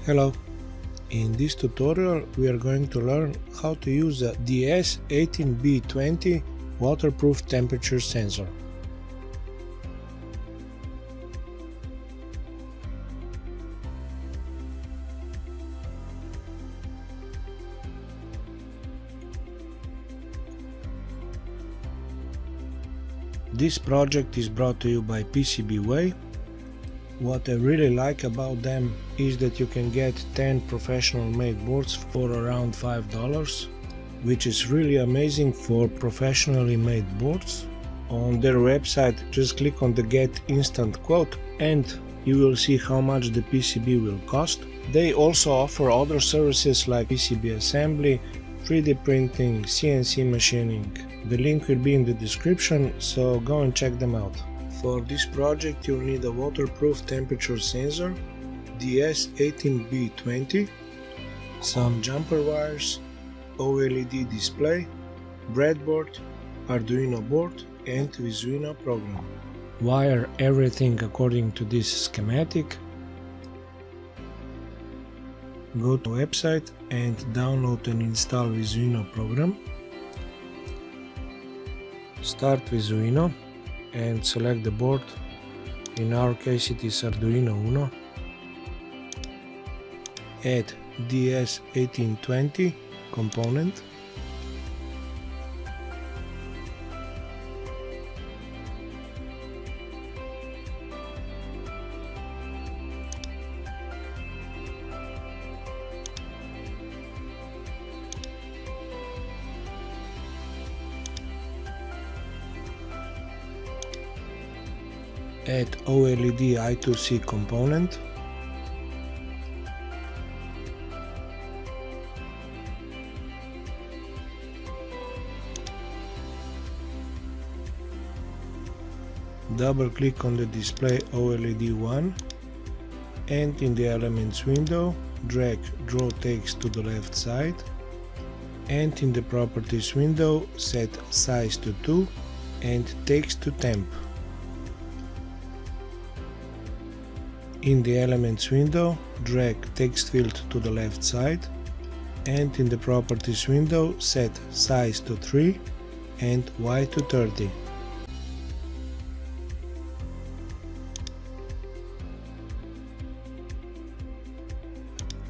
Hello, in this tutorial we are going to learn how to use a DS18B20 Waterproof Temperature Sensor. This project is brought to you by PCBWay. What I really like about them is that you can get 10 professional made boards for around $5, which is really amazing for professionally made boards. On their website, just click on the Get Instant Quote and you will see how much the PCB will cost. They also offer other services like PCB assembly, 3D printing, CNC machining. The link will be in the description, so go and check them out. For this project you'll need a waterproof temperature sensor, DS18B20, some jumper wires, OLED display, breadboard, Arduino board and Visuino program. Wire everything according to this schematic. Go to website and download and install Visuino program. Start Visuino and select the board. In our case it is Arduino Uno. Add DS1820 component. Add OLED I2C component. Double click on the display OLED 1 and in the elements window drag draw text to the left side and in the properties window set size to 2 and text to temp. In the elements window, drag text field to the left side and in the properties window set size to 3 and Y to 30.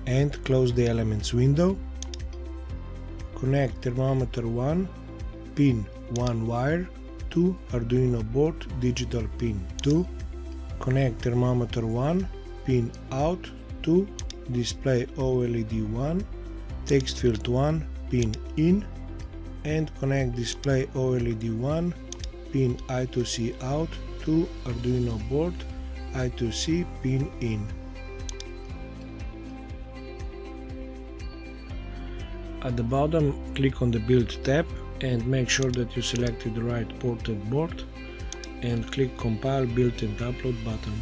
And close the elements window. Connect thermometer 1, pin 1 wire to Arduino board digital pin 2. Connect thermometer 1, pin out to display OLED 1, text field 1, pin in, and connect display OLED 1, pin I2C out to Arduino board I2C pin in. At the bottom, click on the Build tab and make sure that you selected the right ported board and click Compile, Build and Upload button.